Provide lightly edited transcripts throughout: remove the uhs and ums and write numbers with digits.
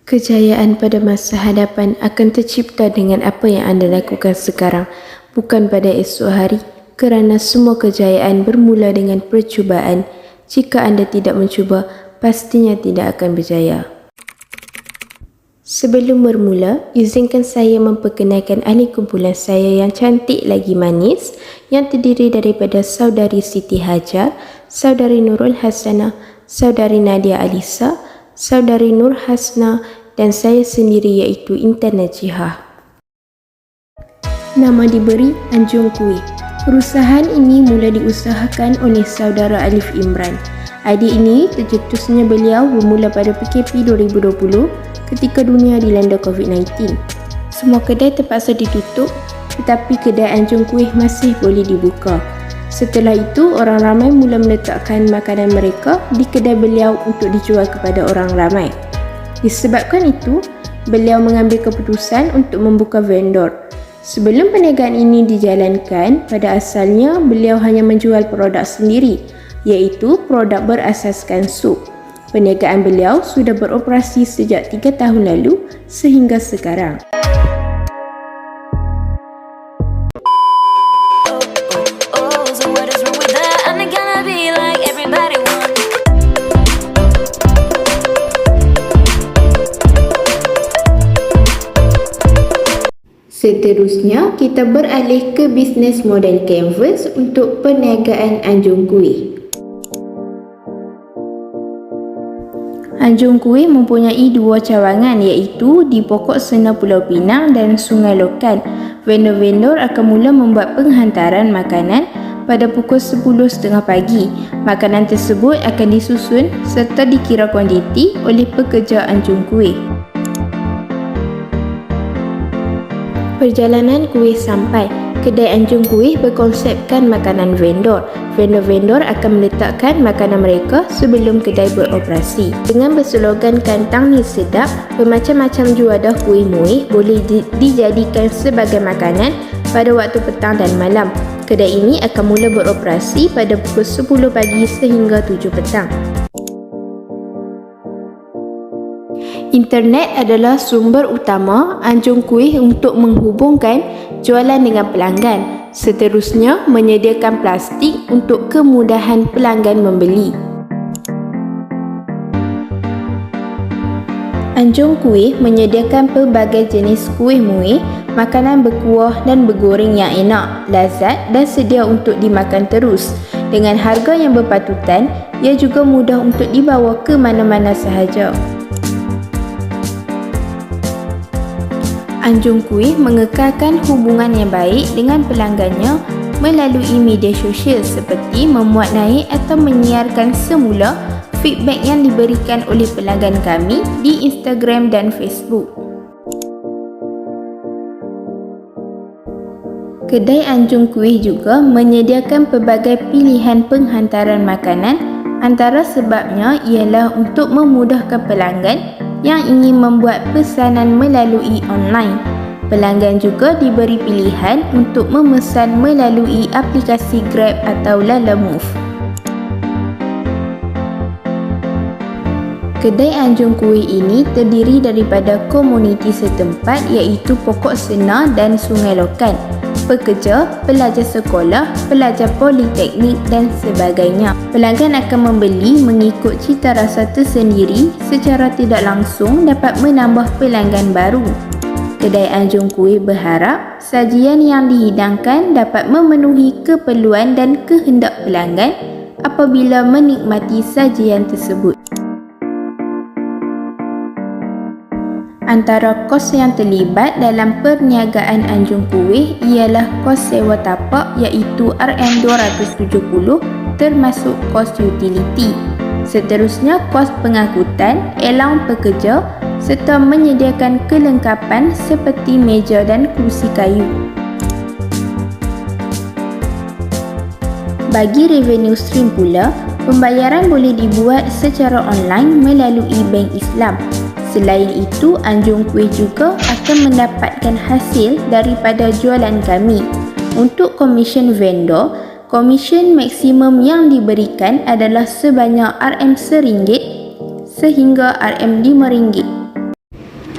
Kejayaan pada masa hadapan akan tercipta dengan apa yang anda lakukan sekarang, bukan pada esok hari, kerana semua kejayaan bermula dengan percubaan. Jika anda tidak mencuba, pastinya tidak akan berjaya. Sebelum bermula, izinkan saya memperkenalkan ahli kumpulan saya yang cantik lagi manis, yang terdiri daripada saudari Siti Hajar, saudari Nurul Hasanah, saudari Nadia Alisa, saudari Nur Hasna dan saya sendiri iaitu Intan Najihah. Nama diberi Anjung Kuih. Perusahaan ini mula diusahakan oleh saudara Alif Imran. Idea ini tercetusnya beliau bermula pada PKP 2020 ketika dunia dilanda COVID-19. Semua kedai terpaksa ditutup, tetapi kedai Anjung Kuih masih boleh dibuka. Setelah itu, orang ramai mula meletakkan makanan mereka di kedai beliau untuk dijual kepada orang ramai. Disebabkan itu, beliau mengambil keputusan untuk membuka vendor. Sebelum perniagaan ini dijalankan, pada asalnya beliau hanya menjual produk sendiri, iaitu produk berasaskan sup. Perniagaan beliau sudah beroperasi sejak 3 tahun lalu sehingga sekarang. Seterusnya, kita beralih ke bisnes model canvas untuk perniagaan Anjung Kuih. Anjung Kuih mempunyai 2 cawangan iaitu di Pokok Sena Pulau Pinang dan Sungai Lokan. Vendor-vendor akan mula membuat penghantaran makanan pada pukul 10.30 pagi. Makanan tersebut akan disusun serta dikira kuantiti oleh pekerja Anjung Kuih. Perjalanan kuih sampai. Kedai Anjung Kuih berkonsepkan makanan vendor. Vendor-vendor akan meletakkan makanan mereka sebelum kedai beroperasi. Dengan berslogan kantang ni sedap, bermacam-macam juadah kuih muih boleh dijadikan sebagai makanan pada waktu petang dan malam. Kedai ini akan mula beroperasi pada pukul 10 pagi sehingga 7 petang. Internet adalah sumber utama Anjung Kuih untuk menghubungkan jualan dengan pelanggan. Seterusnya, menyediakan plastik untuk kemudahan pelanggan membeli. Anjung Kuih menyediakan pelbagai jenis kuih muih, makanan berkuah dan bergoreng yang enak, lazat dan sedia untuk dimakan terus. Dengan harga yang berpatutan, ia juga mudah untuk dibawa ke mana-mana sahaja. Anjung Kuih mengekalkan hubungan yang baik dengan pelanggannya melalui media sosial seperti memuat naik atau menyiarkan semula feedback yang diberikan oleh pelanggan kami di Instagram dan Facebook. Kedai Anjung Kuih juga menyediakan pelbagai pilihan penghantaran makanan. Antara sebabnya ialah untuk memudahkan pelanggan yang ingin membuat pesanan melalui online. Pelanggan juga diberi pilihan untuk memesan melalui aplikasi Grab atau Lalamove. Kedai Anjung Kuih ini terdiri daripada komuniti setempat iaitu Pokok Sena dan Sungai Lokan, pekerja, pelajar sekolah, pelajar politeknik dan sebagainya. Pelanggan akan membeli mengikut cita rasa tersendiri, secara tidak langsung dapat menambah pelanggan baru. Kedai Anjung Kuih berharap sajian yang dihidangkan dapat memenuhi keperluan dan kehendak pelanggan apabila menikmati sajian tersebut. Antara kos yang terlibat dalam perniagaan Anjung Kuih ialah kos sewa tapak iaitu RM270 termasuk kos utiliti. Seterusnya kos pengangkutan, allowance pekerja serta menyediakan kelengkapan seperti meja dan kerusi kayu. Bagi revenue stream pula, pembayaran boleh dibuat secara online melalui Bank Islam. Selain itu, Anjung Kuih juga akan mendapatkan hasil daripada jualan kami. Untuk komisen vendor, komisen maksimum yang diberikan adalah sebanyak RM1 sehingga RM5.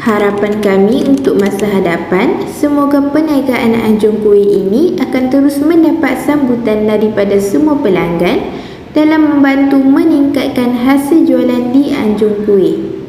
Harapan kami untuk masa hadapan, semoga perniagaan anjung kuih ini akan terus mendapat sambutan daripada semua pelanggan dalam membantu meningkatkan hasil jualan di anjung kuih.